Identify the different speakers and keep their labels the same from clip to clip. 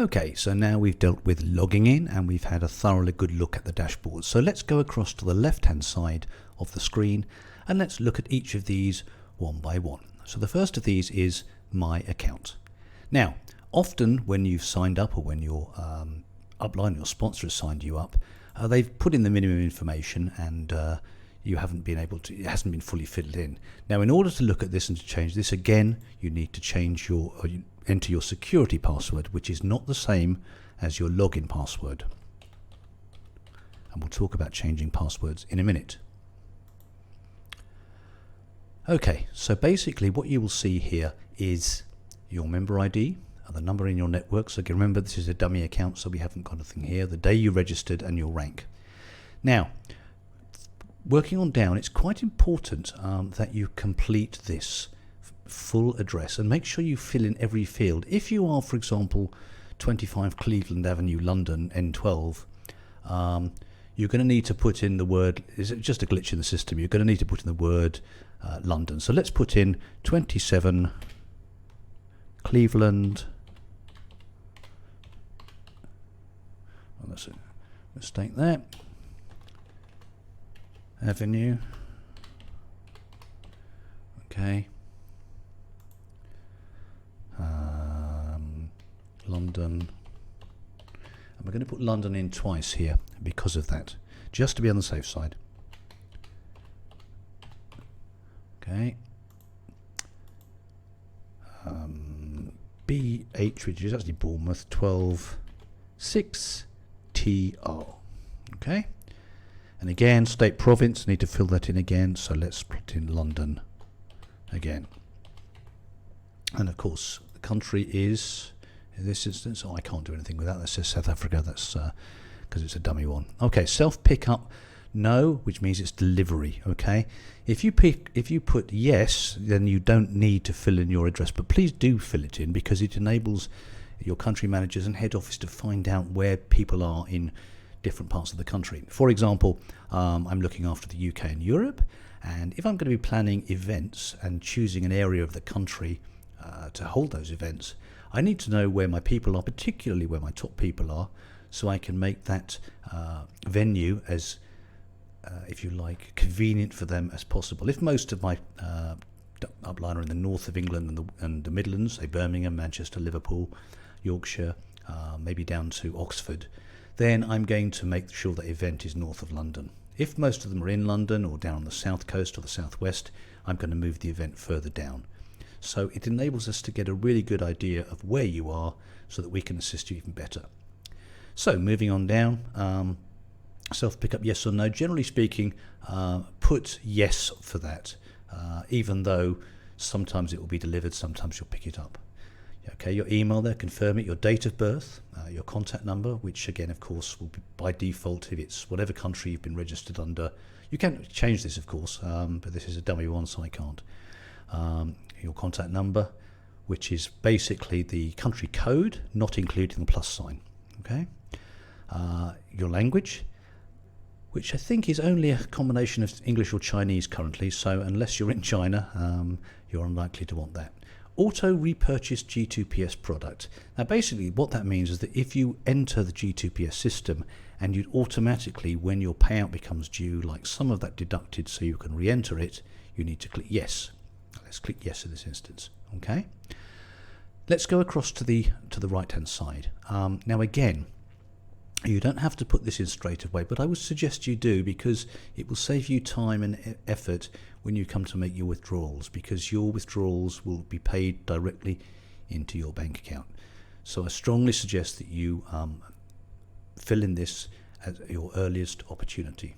Speaker 1: Okay, so now we've dealt with logging in and we've had a thoroughly good look at the dashboard. So let's go across to the left-hand side of the screen and let's look at each of these one by one. So the first of these is My Account. Now, often when you've signed up or when your upline, your sponsor has signed you up, they've put in the minimum information and you haven't been able to, it hasn't been fully filled in. Now, in order to look at this and to change this again, you need to change your, enter your security password, which is not the same as your login password. And we'll talk about changing passwords in a minute. Okay, so basically what you will see here is your member ID, the number in your network. So remember, this is a dummy account, so we haven't got anything here. The day you registered and your rank. Now, working on down, it's quite important that you complete this full address and make sure you fill in every field. If you are, for example, 25 Cleveland Avenue, London, N12, you're going to need to put in the word, is it just a glitch in the system? You're going to need to put in the word London. So let's put in 27 Cleveland. Oh, that's a mistake there. Avenue. Okay. London. And we're going to put London in twice here because of that, just to be on the safe side. Okay. BH, which is actually Bournemouth, 126TR. Okay. And again, state province, need to fill that in again. So let's put in London again. And of course, the country is, in this instance, oh, I can't do anything with that. That says South Africa. That's because it's a dummy one. Okay, self pickup, no, which means it's delivery. Okay, if you put yes, then you don't need to fill in your address, but please do fill it in because it enables your country managers and head office to find out where people are in different parts of the country. For example, I'm looking after the UK and Europe, and if I'm going to be planning events and choosing an area of the country to hold those events, I need to know where my people are, particularly where my top people are, so I can make that venue as, if you like, convenient for them as possible. If most of my upline are in the north of England and the Midlands, say Birmingham, Manchester, Liverpool, Yorkshire, maybe down to Oxford, then I'm going to make sure that event is north of London. If most of them are in London or down on the south coast or the southwest, I'm going to move the event further down. So it enables us to get a really good idea of where you are so that we can assist you even better. So moving on down, self-pickup, yes or no. Generally speaking, put yes for that, even though sometimes it will be delivered, sometimes you'll pick it up. Okay, your email there, confirm it, your date of birth, your contact number, which again, of course, will be by default if it's whatever country you've been registered under. You can change this, of course, but this is a dummy one, so I can't. Your contact number, which is basically the country code, not including the plus sign. Okay, your language, which I think is only a combination of English or Chinese currently, so unless you're in China, you're unlikely to want that. Auto repurchase G2PS product. Now basically what that means is that if you enter the G2PS system and you automatically, when your payout becomes due, like some of that deducted so you can re-enter it, you need to click yes. Let's click yes in this instance. Okay. Let's go across to the right hand side. Now again, you don't have to put this in straight away, but I would suggest you do because it will save you time and effort when you come to make your withdrawals, because your withdrawals will be paid directly into your bank account. So I strongly suggest that you fill in this at your earliest opportunity.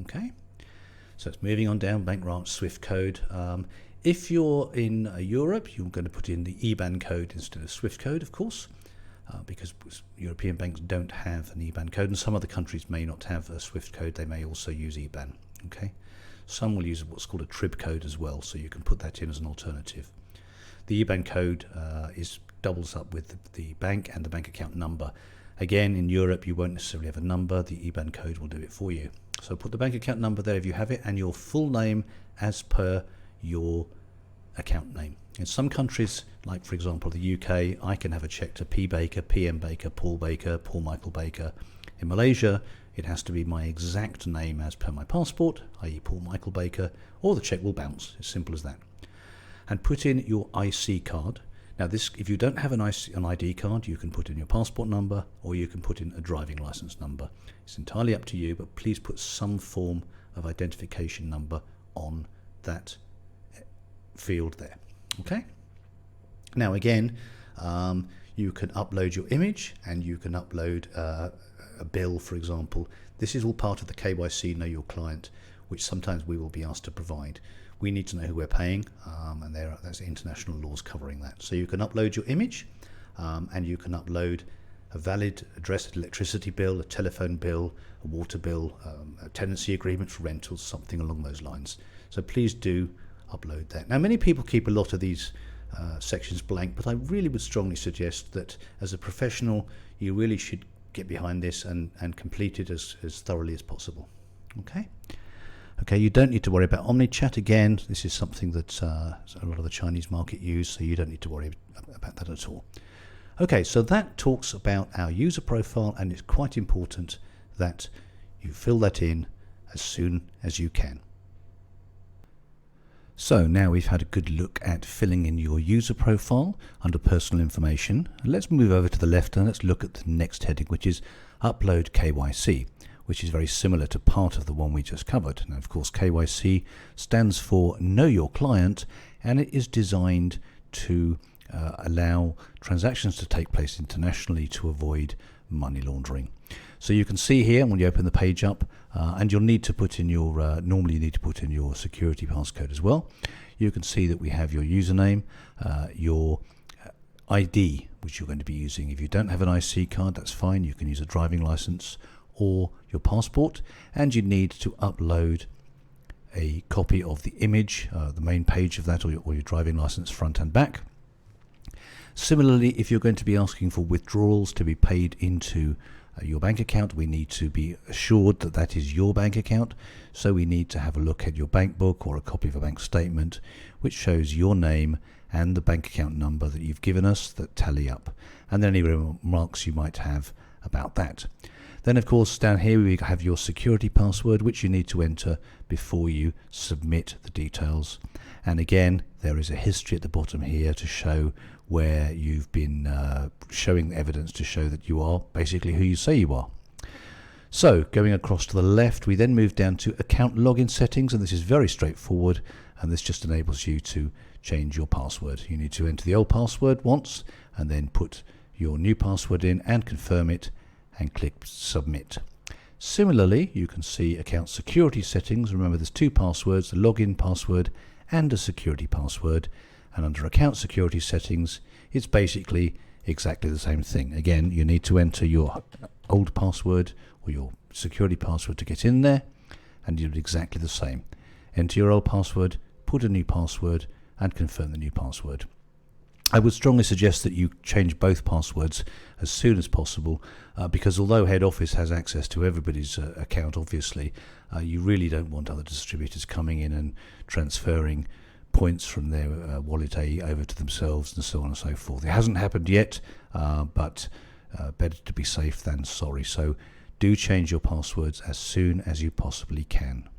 Speaker 1: Okay, so it's moving on down, bank branch SWIFT code. If you're in Europe, you're going to put in the IBAN code instead of SWIFT code, of course. Because European banks don't have an IBAN code, and some other countries may not have a SWIFT code. They may also use IBAN. Okay, some will use what's called a TRIB code as well, so you can put that in as an alternative. The IBAN code doubles up with the bank and the bank account number. Again, in Europe, you won't necessarily have a number. The IBAN code will do it for you. So put the bank account number there if you have it, and your full name as per your account name. In some countries, like for example the UK, I can have a check to P. Baker, PM Baker, Paul Michael Baker. In Malaysia, it has to be my exact name as per my passport, i.e. Paul Michael Baker, or the check will bounce. As simple as that. And put in your IC card. Now this, if you don't have an ID card, you can put in your passport number, or you can put in a driving license number. It's entirely up to you, but please put some form of identification number on that field there. Okay. Now again, you can upload your image, and you can upload a bill, for example. This is all part of the KYC Know Your Client, which sometimes we will be asked to provide. We need to know who we're paying, and there's international laws covering that. So you can upload your image, and you can upload a valid addressed electricity bill, a telephone bill, a water bill, a tenancy agreement for rentals, something along those lines. So please do upload that. Now many people keep a lot of these sections blank, but I really would strongly suggest that as a professional you really should get behind this and complete it as thoroughly as possible. Okay, you don't need to worry about OmniChat. Again, this is something that a lot of the Chinese market use, so you don't need to worry about that at all. Okay, so that talks about our user profile, and it's quite important that you fill that in as soon as you can. So now we've had a good look at filling in your user profile under personal information. Let's move over to the left and let's look at the next heading, which is Upload KYC, which is very similar to part of the one we just covered. Now, of course, KYC stands for Know Your Client, and it is designed to allow transactions to take place internationally to avoid money laundering. So you can see here when you open the page up, and you'll need to put in your, normally you need to put in your security passcode as well. You can see that we have your username, your ID, which you're going to be using. If you don't have an IC card, that's fine. You can use a driving license or your passport, and you need to upload a copy of the image, the main page of that, or your driving license front and back. Similarly, if you're going to be asking for withdrawals to be paid into your bank account, we need to be assured that that is your bank account. So we need to have a look at your bank book or a copy of a bank statement which shows your name and the bank account number that you've given us that tally up, and then any remarks you might have about that. Then of course down here we have your security password, which you need to enter before you submit the details. And again, there is a history at the bottom here to show where you've been showing evidence to show that you are basically who you say you are. So going across to the left, we then move down to account login settings, and this is very straightforward, and this just enables you to change your password. You need to enter the old password once and then put your new password in and confirm it and click submit. Similarly, you can see account security settings. Remember, there's two passwords, a login password and a security password, and under account security settings it's basically exactly the same thing. Again, you need to enter your old password or your security password to get in there, and you do exactly the same. Enter your old password, put a new password and confirm the new password. I would strongly suggest that you change both passwords as soon as possible, because although head office has access to everybody's account, obviously, you really don't want other distributors coming in and transferring points from their wallet over to themselves and so on and so forth. It hasn't happened yet, but better to be safe than sorry. So do change your passwords as soon as you possibly can.